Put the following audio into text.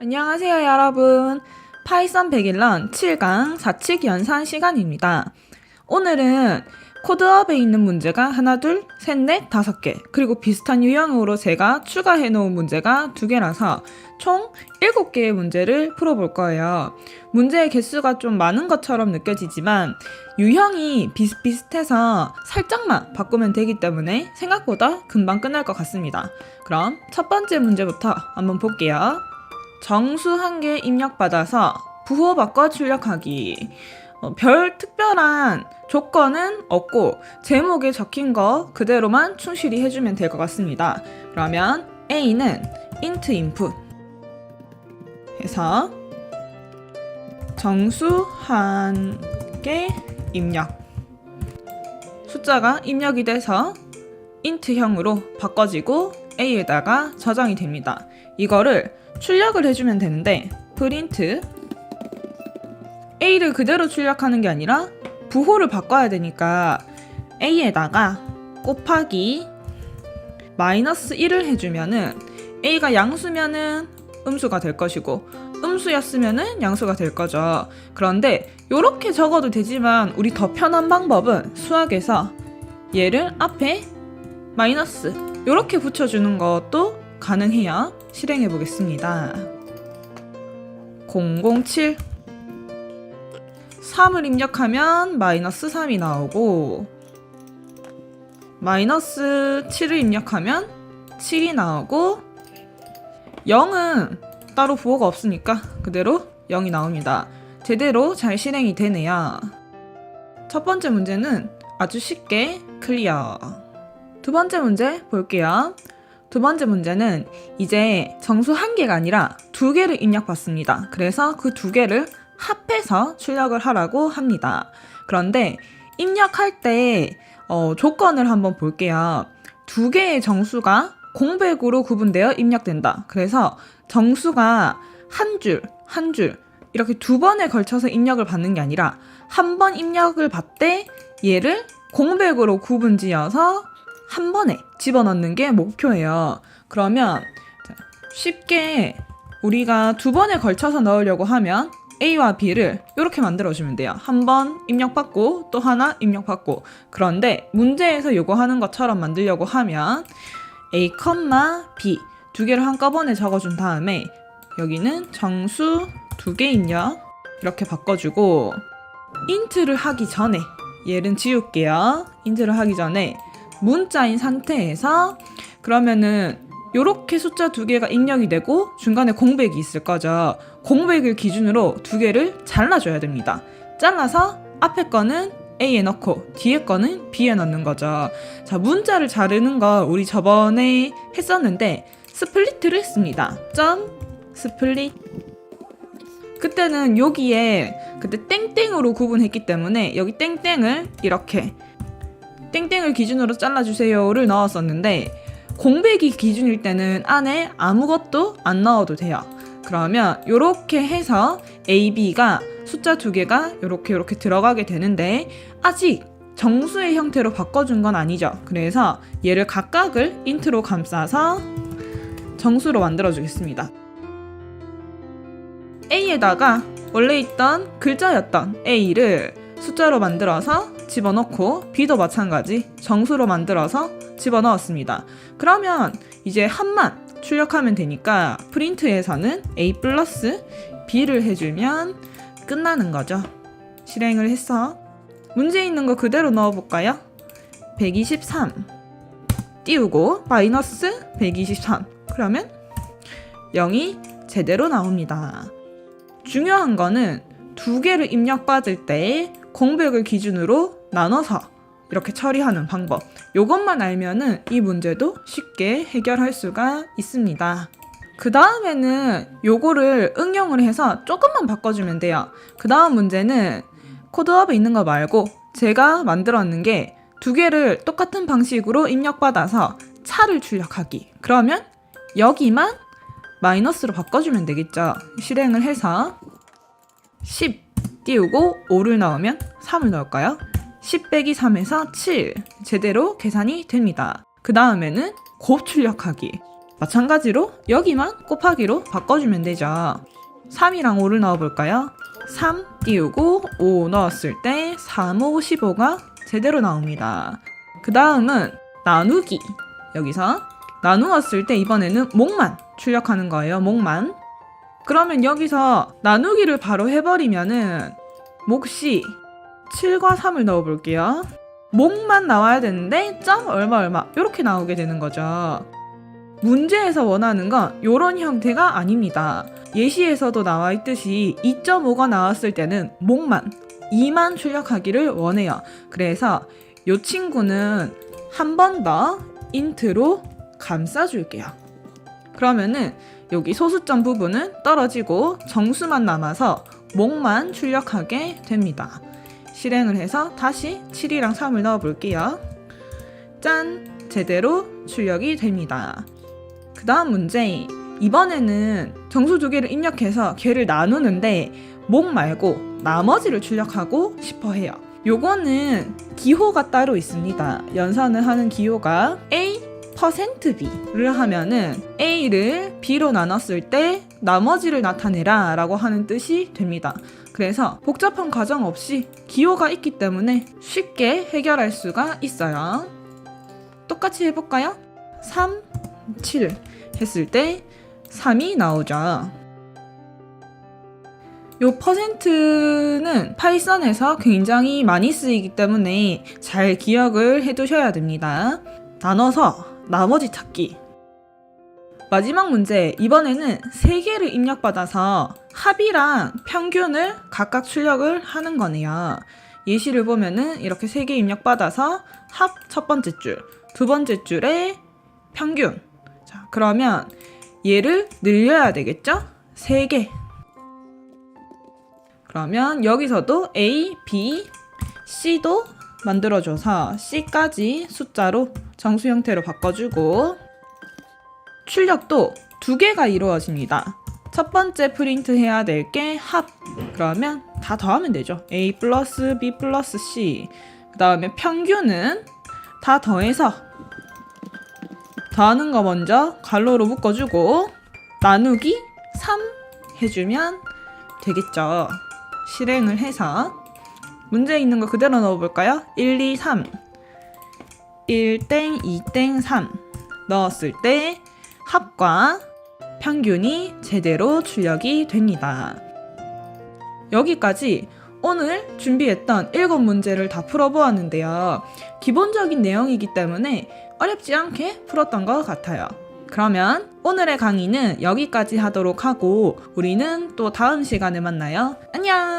안녕하세요 여러분. 파이썬 101런 7강 4칙 연산 시간입니다. 오늘은 코드업에 있는 문제가 하나, 둘, 셋, 넷, 5개, 그리고 비슷한 유형으로 제가 추가해 놓은 문제가 2개라서 총 7개의 문제를 풀어볼 거예요. 문제의 개수가 좀 많은 것처럼 느껴지지만 유형이 비슷비슷해서 살짝만 바꾸면 되기 때문에 생각보다 금방 끝날 것 같습니다. 그럼 첫 번째 문제부터 한번 볼게요. 정수 1개 입력받아서 부호 바꿔 출력하기. 별 특별한 조건은 없고 제목에 적힌 거 그대로만 충실히 해주면 될 것 같습니다. 그러면 A는 int input 해서 정수 1개 입력, 숫자가 입력이 돼서 int형으로 바꿔지고 A에다가 저장이 됩니다. 이거를 출력을 해주면 되는데 print A를 그대로 출력하는 게 아니라 부호를 바꿔야 되니까 A에다가 곱하기 -1을 해주면은 A가 양수면은 음수가 될 것이고 음수였으면은 양수가 될 거죠. 그런데 이렇게 적어도 되지만 우리 더 편한 방법은 수학에서 얘를 앞에 마이너스 이렇게 붙여주는 것도 가능해요. 실행해 보겠습니다. 007 3을 입력하면 -3이 나오고 -7을 입력하면 7이 나오고 0은 따로 부호가 없으니까 그대로 0이 나옵니다. 제대로 잘 실행이 되네요. 첫 번째 문제는 아주 쉽게 클리어. 두 번째 문제 볼게요. 두 번째 문제는 이제 정수 1개가 아니라 2개를 입력받습니다. 그래서 그 2개를 합해서 출력을 하라고 합니다. 그런데 입력할 때 조건을 한번 볼게요. 2개의 정수가 공백으로 구분되어 입력된다. 그래서 정수가 한 줄 이렇게 2번에 걸쳐서 입력을 받는 게 아니라 한 번 입력을 받되 얘를 공백으로 구분지어서 한 번에 집어넣는 게 목표예요. 그러면 쉽게 우리가 2번에 걸쳐서 넣으려고 하면 A와 B를 이렇게 만들어주면 돼요. 한 번 입력받고 또 하나 입력받고. 그런데 문제에서 요거 하는 것처럼 만들려고 하면 A, B 2개를 한꺼번에 적어준 다음에 여기는 정수 2개 입력 이렇게 바꿔주고 int를 하기 전에 얘는 지울게요. int를 하기 전에 문자인 상태에서 그러면은 요렇게 숫자 2개가 입력이 되고 중간에 공백이 있을 거죠. 공백을 기준으로 2개를 잘라줘야 됩니다. 잘라서 앞에 거는 A에 넣고 뒤에 거는 B에 넣는 거죠. 자, 문자를 자르는 거 우리 저번에 했었는데 스플릿을 했습니다. 점 스플릿. 그때는 여기에 그때 땡땡으로 구분했기 때문에 여기 땡땡을 이렇게 땡땡을 기준으로 잘라주세요를 넣었었는데 공백이 기준일 때는 안에 아무것도 안 넣어도 돼요. 그러면 이렇게 해서 A, B가 숫자 2개가 이렇게 들어가게 되는데 아직 정수의 형태로 바꿔준 건 아니죠. 그래서 얘를 각각을 int로 감싸서 정수로 만들어 주겠습니다. A에다가 원래 있던 글자였던 A를 숫자로 만들어서 집어넣고 B도 마찬가지 정수로 만들어서 집어넣었습니다. 그러면 이제 한만 출력하면 되니까 프린트에서는 A 플러스 B를 해주면 끝나는 거죠. 실행을 해서 문제에 있는 거 그대로 넣어볼까요? 123 띄우고 마이너스 123 그러면 0이 제대로 나옵니다. 중요한 거는 2개를 입력받을 때 공백을 기준으로 나눠서 이렇게 처리하는 방법. 요것만 알면은 이 문제도 쉽게 해결할 수가 있습니다. 그 다음에는 요거를 응용을 해서 조금만 바꿔주면 돼요. 그 다음 문제는 코드업에 있는 거 말고 제가 만들었는 게 2개를 똑같은 방식으로 입력받아서 차를 출력하기. 그러면 여기만 마이너스로 바꿔주면 되겠죠. 실행을 해서 10 띄우고 5를 넣으면 3을 넣을까요? 10 빼기 3에서 7 제대로 계산이 됩니다. 그 다음에는 곱 출력하기. 마찬가지로 여기만 곱하기로 바꿔주면 되죠. 3이랑 5를 넣어볼까요? 3 띄우고 5 넣었을 때 3, 5, 15가 제대로 나옵니다. 그 다음은 나누기. 여기서 나누었을 때 이번에는 목만 출력하는 거예요. 목만. 그러면 여기서 나누기를 바로 해버리면은 몫이 7과 3을 넣어볼게요. 목만 나와야 되는데 점 얼마 이렇게 나오게 되는 거죠. 문제에서 원하는 건 이런 형태가 아닙니다. 예시에서도 나와 있듯이 2.5가 나왔을 때는 목만 2만 출력하기를 원해요. 그래서 이 친구는 한 번 더 인트로 감싸줄게요. 그러면은 여기 소수점 부분은 떨어지고 정수만 남아서 목만 출력하게 됩니다. 실행을 해서 다시 7이랑 3을 넣어볼게요. 짠! 제대로 출력이 됩니다. 그 다음 문제. 이번에는 정수 두 개를 입력해서 걔를 나누는데 목 말고 나머지를 출력하고 싶어 해요. 요거는 기호가 따로 있습니다. 연산을 하는 기호가 A %B를 하면은 A를 B로 나눴을 때 나머지를 나타내라 라고 하는 뜻이 됩니다. 그래서 복잡한 과정 없이 기호가 있기 때문에 쉽게 해결할 수가 있어요. 똑같이 해볼까요? 3, 7 했을 때 3이 나오죠. 요 %는 파이썬에서 굉장히 많이 쓰이기 때문에 잘 기억을 해두셔야 됩니다. 나눠서 나머지 찾기. 마지막 문제. 이번에는 3개를 입력받아서 합이랑 평균을 각각 출력을 하는 거네요. 예시를 보면은 이렇게 3개 입력받아서 합 첫 번째 줄, 두 번째 줄에 평균. 자, 그러면 얘를 늘려야 되겠죠? 3개. 그러면 여기서도 A, B, C도 만들어줘서 C까지 숫자로 정수 형태로 바꿔주고 출력도 2개가 이루어집니다. 첫 번째 프린트 해야 될 게 합. 그러면 다 더하면 되죠. A 플러스 B 플러스 C. 그 다음에 평균은 다 더해서 더하는 거 먼저 괄호로 묶어주고 나누기 3 해주면 되겠죠. 실행을 해서 문제에 있는 거 그대로 넣어볼까요? 1, 2, 3 1땡 2땡 3 넣었을 때 합과 평균이 제대로 출력이 됩니다. 여기까지 오늘 준비했던 7문제를 다 풀어보았는데요. 기본적인 내용이기 때문에 어렵지 않게 풀었던 것 같아요. 그러면 오늘의 강의는 여기까지 하도록 하고 우리는 또 다음 시간에 만나요. 안녕!